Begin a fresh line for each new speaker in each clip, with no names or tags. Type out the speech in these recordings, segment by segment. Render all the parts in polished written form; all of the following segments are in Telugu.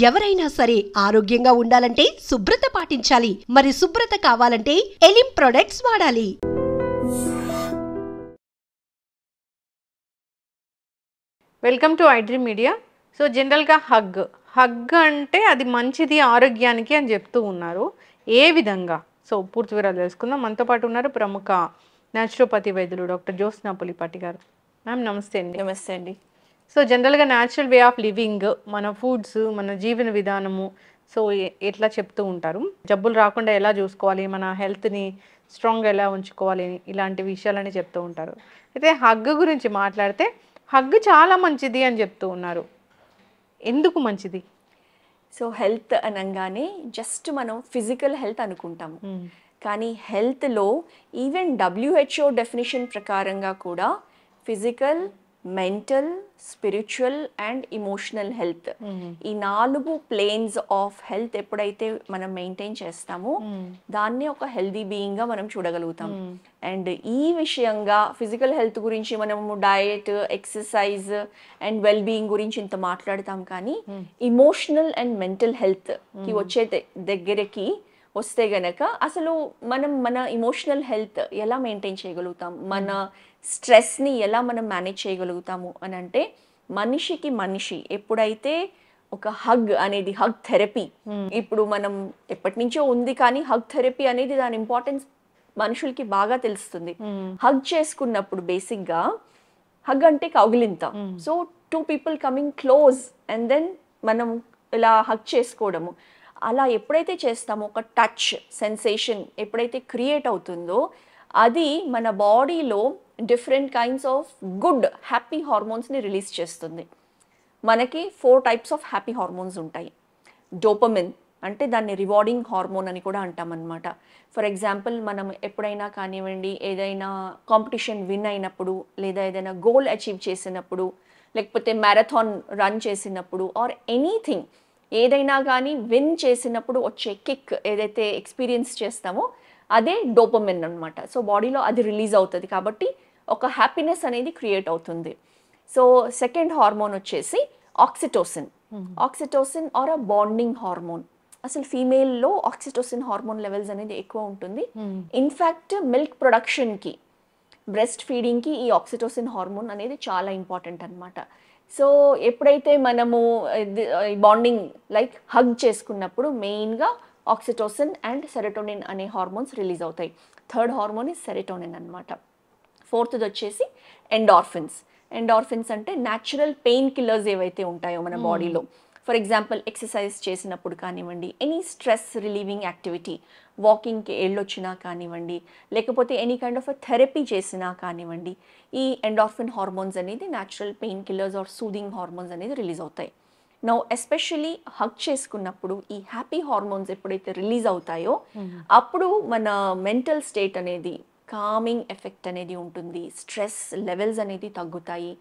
ఎవరైనా సరే ఆరోగ్యంగా ఉండాలంటే శుభ్రత పాటించాలి. మరి శుభ్రత కావాలంటే ఎలిం ప్రొడక్ట్స్ వాడాలి.
Welcome to iDream media. So జనరల్గా హగ్ అంటే అది మంచిది ఆరోగ్యానికి అని చెప్తూ ఉన్నారు. ఏ విధంగా? సో పూర్తి వివరాలు తెలుసుకుందాం. మనతో పాటు ఉన్నారు ప్రముఖ న్యాచురోపతి వైద్యులు డాక్టర్ జ్యోత్స్నా పులిపాటి గారు. మ్యామ్ నమస్తే అండి.
నమస్తే అండి.
సో జనరల్గా న్యాచురల్ వే ఆఫ్ లివింగ్, మన ఫుడ్స్, మన జీవన విధానము, సో ఎట్లా చెప్తూ ఉంటారు, జబ్బులు రాకుండా ఎలా చూసుకోవాలి, మన హెల్త్ని స్ట్రాంగ్గా ఎలా ఉంచుకోవాలి, ఇలాంటి విషయాలని చెప్తూ ఉంటారు. అయితే హగ్ గురించి మాట్లాడితే హగ్ చాలా మంచిది అని చెప్తూ ఉన్నారు. ఎందుకు మంచిది?
సో హెల్త్ అనగానే జస్ట్ మనం ఫిజికల్ హెల్త్ అనుకుంటాము, కానీ హెల్త్లో ఈవెన్ WHO డెఫినేషన్ ప్రకారంగా కూడా physical, mental, spiritual and emotional health, ఈ 4 ప్లేన్స్ ఆఫ్ హెల్త్ ఎప్పుడైతే మనం మెయింటైన్ చేస్తామో దాన్ని ఒక హెల్దీ బీయింగ్గా మనం చూడగలుగుతాం. అండ్ ఈ విషయంగా ఫిజికల్ హెల్త్ గురించి మనము diet, exercise and well being గురించి ఇంత మాట్లాడతాం, కానీ ఇమోషనల్ అండ్ మెంటల్ హెల్త్కి వచ్చే దగ్గరకి వస్తే గనక అసలు మన ఇమోషనల్ హెల్త్ ఎలా మెయింటైన్ చేయగలుగుతాం, మన స్ట్రెస్ని ఎలా మనం మేనేజ్ చేయగలుగుతాము అని అంటే మనిషికి మనిషి ఎప్పుడైతే ఒక హగ్ అనేది, హగ్ థెరపీ ఇప్పుడు మనం ఎప్పటి నుంచో ఉంది, కానీ హగ్ థెరపీ అనేది దాని ఇంపార్టెన్స్ మనుషులకి బాగా తెలుస్తుంది. హగ్ చేసుకున్నప్పుడు బేసిక్గా హగ్ అంటే కౌగిలింత. So 2 people coming close and then మనం ఇలా హగ్ చేసుకోవడము, అలా ఎప్పుడైతే చేస్తామో ఒక టచ్ సెన్సేషన్ ఎప్పుడైతే క్రియేట్ అవుతుందో అది మన బాడీలో different kinds of good happy హార్మోన్స్ని రిలీజ్ చేస్తుంది. మనకి 4 types ఆఫ్ హ్యాపీ హార్మోన్స్ ఉంటాయి. డోపమిన్ అంటే దాన్ని రివార్డింగ్ హార్మోన్ అని కూడా అంటామన్నమాట. ఫర్ ఎగ్జాంపుల్ మనం ఎప్పుడైనా కానివ్వండి, ఏదైనా కాంపిటీషన్ విన్ అయినప్పుడు, లేదా ఏదైనా గోల్ అచీవ్ చేసినప్పుడు, లేకపోతే మ్యారథాన్ రన్ చేసినప్పుడు ఆర్ ఎనీథింగ్, ఏదైనా కానీ విన్ చేసినప్పుడు వచ్చే కిక్ ఏదైతే ఎక్స్పీరియన్స్ చేస్తామో అదే డోపమిన్ అనమాట. సో బాడీలో అది రిలీజ్ అవుతుంది, కాబట్టి ఒక హ్యాపీనెస్ అనేది క్రియేట్ అవుతుంది. సో సెకండ్ హార్మోన్ వచ్చేసి oxytocin. Oxytocin are a bonding hormone. అసలు ఫీమేల్లో ఆక్సిటోసిన్ హార్మోన్ లెవెల్స్ అనేది ఎక్కువ ఉంటుంది. ఇన్ఫ్యాక్ట్ మిల్క్ ప్రొడక్షన్కి, బ్రెస్ట్ ఫీడింగ్కి ఈ ఆక్సిటోసిన్ హార్మోన్ అనేది చాలా ఇంపార్టెంట్ అనమాట. సో ఎప్పుడైతే మనము బాండింగ్ లైక్ హగ్ చేసుకున్నప్పుడు మెయిన్గా ఆక్సిటోసిన్ అండ్ సెరోటోనిన్ అనే హార్మోన్స్ రిలీజ్ అవుతాయి. థర్డ్ హార్మోన్ ఇస్ సెరోటోనిన్ అనమాట. ఫోర్త్ది వచ్చేసి ఎండార్ఫిన్స్. ఎండార్ఫిన్స్ అంటే న్యాచురల్ పెయిన్ కిల్లర్స్ ఏవైతే ఉంటాయో మన బాడీలో, ఫర్ ఎగ్జాంపుల్ ఎక్సర్సైజ్ చేసినప్పుడు కానివ్వండి, ఎనీ స్ట్రెస్ రిలీవింగ్ యాక్టివిటీ, వాకింగ్కి వెళ్ళొచ్చినా కానివ్వండి, లేకపోతే ఎనీ కైండ్ ఆఫ్ థెరపీ చేసినా కానివ్వండి, ఈ ఎండార్ఫిన్ హార్మోన్స్ అనేది natural pain killers or soothing hormones అనేది రిలీజ్ అవుతాయి. నౌ ఎస్పెషల్లీ హగ్ చేసుకున్నప్పుడు ఈ హ్యాపీ హార్మోన్స్ ఎప్పుడైతే రిలీజ్ అవుతాయో అప్పుడు మన మెంటల్ స్టేట్ అనేది కామింగ్ ఎఫెక్ట్ అనేది ఉంటుంది, స్ట్రెస్ లెవెల్స్ అనేది తగ్గుతాయి,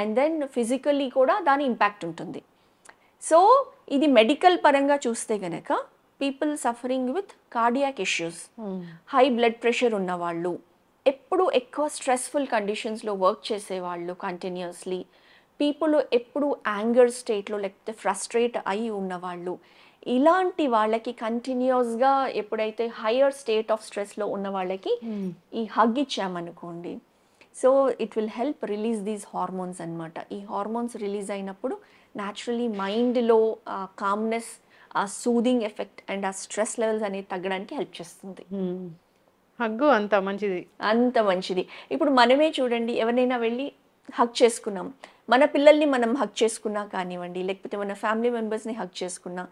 అండ్ దెన్ ఫిజికల్లీ కూడా దాని ఇంపాక్ట్ ఉంటుంది. సో ఇది మెడికల్ పరంగా చూస్తే గనక people suffering with cardiac issues, high blood pressure ఉన్నవాళ్ళు, ఎప్పుడు ఎక్కువ స్ట్రెస్ఫుల్ కండిషన్స్లో వర్క్ చేసేవాళ్ళు కంటిన్యూస్లీ, పీపుల్ ఎప్పుడు యాంగర్ స్టేట్లో లేకపోతే ఫ్రస్ట్రేట్ అయి ఉన్నవాళ్ళు, ఇలాంటి వాళ్ళకి కంటిన్యూస్గా ఎప్పుడైతే హయ్యర్ స్టేట్ ఆఫ్ స్ట్రెస్లో ఉన్న వాళ్ళకి ఈ హగ్ ఇచ్చామనుకోండి, so it will help release these hormones అనమాట. ఈ హార్మోన్స్ రిలీజ్ అయినప్పుడు న్యాచురలీ మైండ్లో ఆ కామ్నెస్, ఆ సూదింగ్ ఎఫెక్ట్ అండ్ ఆ స్ట్రెస్ లెవెల్స్ అనేది తగ్గడానికి హెల్ప్ చేస్తుంది.
హగ్గు అంత మంచిది,
అంత మంచిది. ఇప్పుడు మనమే చూడండి, ఎవరైనా వెళ్ళి హగ్ చేసుకున్నాం, మన పిల్లల్ని మనం హగ్ చేసుకున్నా కానివ్వండి, లేకపోతే మన ఫ్యామిలీ మెంబర్స్ని హగ్ చేసుకున్నా,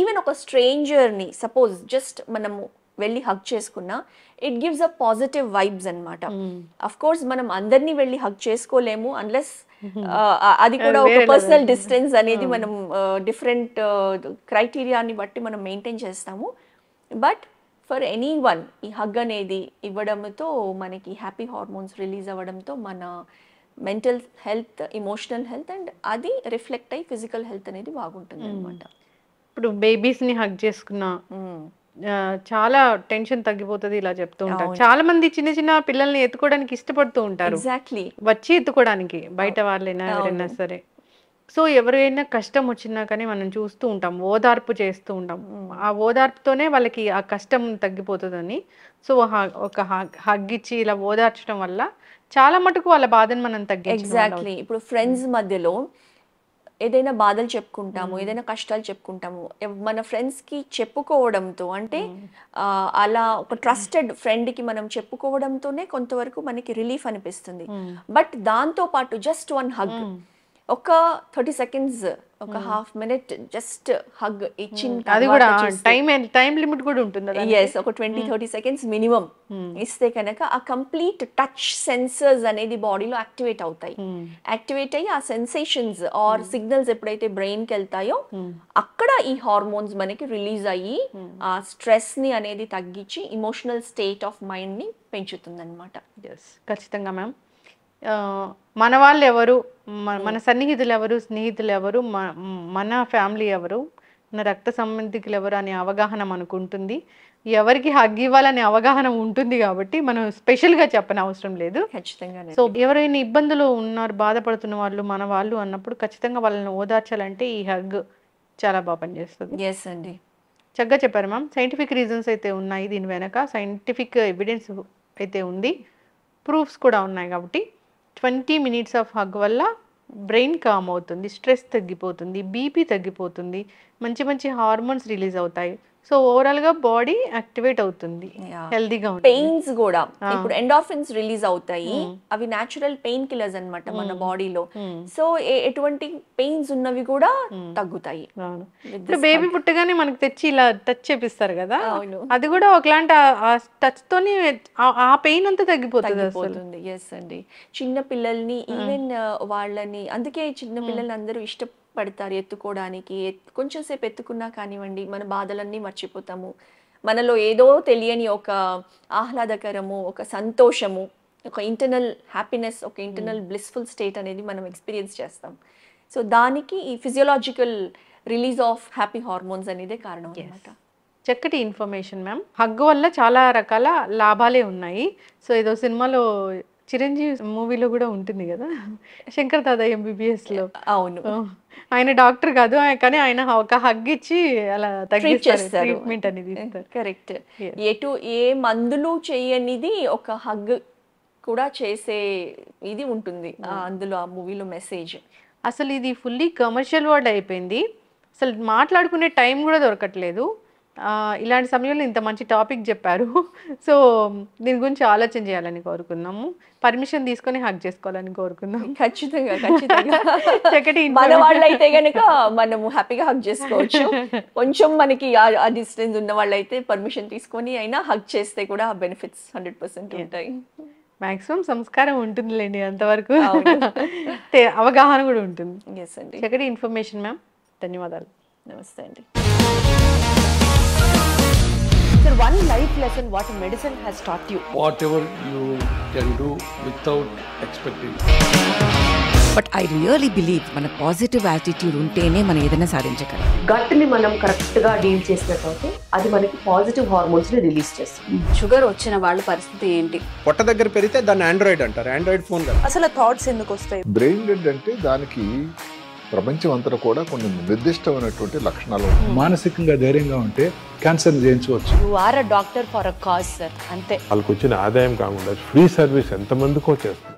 ఈవెన్ ఒక స్ట్రేంజర్ని సపోజ్ జస్ట్ మనము వెళ్ళి హగ్ చేసుకున్నా, it gives a positive vibes అనమాట. అఫ్ కోర్స్ మనం అందరినీ వెళ్ళి హగ్ చేసుకోలేము, అన్లెస్ అది కూడా ఒక పర్సనల్ డిస్టెన్స్ అనేది మనం డిఫరెంట్ క్రైటీరియాని బట్టి మనం మెయింటైన్ చేస్తాము. బట్ ఫర్ ఎనీ వన్ ఈ హగ్ అనేది ఇవ్వడంతో మనకి హ్యాపీ హార్మోన్స్ రిలీజ్ అవ్వడంతో మన mental health, emotional health and అది రిఫ్లెక్ట్ అయ్యి ఫిజికల్ హెల్త్ అనేది బాగుంటుంది అనమాట.
ఇప్పుడు బేబీస్ని హగ్ చేసుకున్నా చాలా టెన్షన్ తగ్గిపోతుంది ఇలా చెప్తూ ఉంటారు. చాలా మంది చిన్న చిన్న పిల్లల్ని ఎత్తుకోవడానికి ఇష్టపడుతూ ఉంటారు,
ఎగ్జాక్ట్లీ
వచ్చి ఎత్తుకోవడానికి, బయట వాళ్ళైనా ఎవరైనా సరే. సో ఎవరైనా కష్టం వచ్చినా కానీ మనం చూస్తూ ఉంటాం, ఓదార్పు చేస్తూ ఉంటాం. ఆ ఓదార్పుతోనే వాళ్ళకి ఆ కష్టం తగ్గిపోతుందని. సో ఒక హగ్ ఇచ్చి ఇలా ఓదార్చడం వల్ల చాలా మటుకు వాళ్ళ బాధను మనం
ఎగ్జాక్ట్లీ. ఇప్పుడు ఫ్రెండ్స్ మధ్యలో ఏదైనా బాధలు చెప్పుకుంటాము, ఏదైనా కష్టాలు చెప్పుకుంటాము, మన ఫ్రెండ్స్కి చెప్పుకోవడంతో అంటే అలా ఒక ట్రస్టెడ్ ఫ్రెండ్కి మనం చెప్పుకోవడంతోనే కొంతవరకు మనకి రిలీఫ్ అనిపిస్తుంది. బట్ దాంతో పాటు జస్ట్ వన్ హగ్, ఒక 30 seconds, ఒక హాఫ్ మినిట్ జస్ట్ హగ్ ఇచ్చిన
అది కూడా టైం లిమిట్ కూడా ఉంటుంది.
ఎస్, ఒక 20-30 seconds మినిమం ఇస్తే కనుక ఆ కంప్లీట్ టచ్ సెన్సర్స్ అనేది బాడీలో యాక్టివేట్ అవుతాయి. యాక్టివేట్ అయ్యి ఆ సెన్సేషన్స్ ఆర్ సిగ్నల్స్ ఎప్పుడైతే బ్రెయిన్కి వెళ్తాయో అక్కడ ఈ హార్మోన్స్ మనకి రిలీజ్ అయ్యి ఆ స్ట్రెస్ ని అనేది తగ్గించి ఇమోషనల్ స్టేట్ ఆఫ్ మైండ్ ని పెంచుతుంది అనమాట.
ఎస్, ఖచ్చితంగా మ్యామ్. మన వాళ్ళు ఎవరు, మన సన్నిహితులు ఎవరు, స్నేహితులు ఎవరు, మన ఫ్యామిలీ ఎవరు, మన రక్త సంబంధికులు ఎవరు అనే అవగాహన మనకు ఉంటుంది. ఎవరికి హగ్ ఇవ్వాలనే అవగాహన ఉంటుంది కాబట్టి మనం స్పెషల్గా చెప్పని అవసరం లేదు.
ఖచ్చితంగా.
సో ఎవరైనా ఇబ్బందులు ఉన్నారు, బాధపడుతున్న వాళ్ళు మన వాళ్ళు అన్నప్పుడు ఖచ్చితంగా వాళ్ళని ఓదార్చాలంటే ఈ హగ్ చాలా బాగా పనిచేస్తుంది.
ఎస్ అండి,
చక్కగా చెప్పారు మ్యామ్. సైంటిఫిక్ రీజన్స్ అయితే ఉన్నాయి దీని వెనక, సైంటిఫిక్ ఎవిడెన్స్ అయితే ఉంది, ప్రూఫ్స్ కూడా ఉన్నాయి. కాబట్టి 20 minutes ఆఫ్ హగ్ వల్ల బ్రెయిన్ కామ్ అవుతుంది, స్ట్రెస్ తగ్గిపోతుంది, బీపీ తగ్గిపోతుంది, మంచి మంచి హార్మోన్స్ రిలీజ్ అవుతాయి. సో ఓవరాల్ గా బాడీ యాక్టివేట్ అవుతుంది, హెల్దీగా ఉంటుంది.
పెయిన్స్ కూడా ఇప్పుడు ఎండార్ఫిన్స్ రిలీజ్ అవుతాయి, అవి న్యాచురల్ పెయిన్ కిల్లర్స్ అన్నమాట మన బాడీలో. సో ఎటువంటి పెయిన్స్ ఉన్నవి కూడా తగ్గుతాయి.
ఇప్పుడు బేబీ పుట్టగానే మనకి తెచ్చి ఇలా టచ్ చేపిస్తారు కదా, అది కూడా ఒకలాంటి టచ్ తోని ఆ పెయిన్ అంతా తగ్గిపోతుంది.
ఎస్ అండి, చిన్న పిల్లల్ని ఈవెన్ వాళ్ళని, అందుకే చిన్న పిల్లల్ని అందరూ పడతారు ఎత్తుకోవడానికి. కొంచెం సేపు ఎత్తుకున్నా కానివ్వండి మన బాధలన్నీ మర్చిపోతాము. మనలో ఏదో తెలియని ఒక ఆహ్లాదకరము, ఒక సంతోషము, ఒక ఇంటర్నల్ హ్యాపీనెస్, ఒక ఇంటర్నల్ బ్లిస్ఫుల్ స్టేట్ అనేది మనం ఎక్స్పీరియన్స్ చేస్తాం. సో దానికి ఈ physiological release of happy hormones అనేదే కారణం అన్నమాట.
చక్కటి ఇన్ఫర్మేషన్ మ్యామ్. హగ్ వల్ల చాలా రకాల లాభాలే ఉన్నాయి. సో ఏదో సినిమాలో చిరంజీవి మూవీలో కూడా ఉంటుంది కదా, శంకర్ దాదా MBBS లో.
అవును,
ఆయన డాక్టర్ కాదు కానీ ఆయన ఒక హగ్ ఇచ్చి అలా తగ్గిస్తారు, ట్రీట్మెంట్ అనేది ఇస్తారు.
కరెక్ట్. ఏ మందులు చేయనిది ఒక హగ్ కూడా చేసే ఇది ఉంటుంది అందులో, ఆ మూవీలో మెసేజ్.
అసలు ఇది ఫుల్లీ కమర్షియల్ వర్డ్ అయిపోయింది, అసలు మాట్లాడుకునే టైం కూడా దొరకట్లేదు. ఇలాంటి సమయంలో ఇంత మంచి టాపిక్ చెప్పారు. సో దీని గురించి ఆలోచన చేయాలని కోరుకుందాము, పర్మిషన్ తీసుకొని హగ్ చేసుకోవాలని కోరుకుందాం.
ఖచ్చితంగా ఖచ్చితంగా.
చక్కటి
మన వాళ్ళు అయితే కనుక మనము హ్యాపీగా హగ్ చేసుకోవచ్చు. కొంచెం మనకి ఆ డిస్టెన్స్ ఉన్న వాళ్ళు అయితే పర్మిషన్ తీసుకొని అయినా హగ్ చేస్తే కూడా ఆ బెనిఫిట్స్ 100% ఉంటాయి.
మాక్సిమం సంస్కారం ఉంటుందిలేండి అంతవరకు, అవగాహన కూడా ఉంటుంది.
ఎస్ అండి,
చక్కటి ఇన్ఫర్మేషన్ మ్యామ్, ధన్యవాదాలు.
నమస్తే అండి.
Sir, one life lesson what medicine has taught you.
Whatever you can do without expecting.
But I really believe మన పాజిటివ్ యాటిట్యూడ్ ఉంటేనే మనం ఏదైనా సాధించగలం.
గట్ ని మనం కరెక్ట్ గా డీల్ చేసినట్లయితే అది మనకి పాజిటివ్ హార్మోన్స్ ని రిలీజ్ చేస్తుంది.
షుగర్ వచ్చిన వాళ్ళ పరిస్థితి ఏంటి?
పొట్ట దగ్గర పెరిగితే దాన్ని ఆండ్రాయిడ్ అంటారు, ఆండ్రాయిడ్ ఫోన్ కదా.
అసలు థాట్స్ ఎందుకు వస్తాయి?
బ్రెయిన్ డెడ్ అంటే దానికి ప్రపంచం అంతా కూడా కొన్ని నిర్దిష్టమైనటువంటి లక్షణాలు.
మానసికంగా ధైర్యంగా ఉంటే క్యాన్సర్ జయించవచ్చు.
You are a doctor for a cause sir, అంతే.
వాళ్ళకి వచ్చిన ఆదాయం కాకుండా ఫ్రీ సర్వీస్ ఎంతమందికో చేస్తుంది.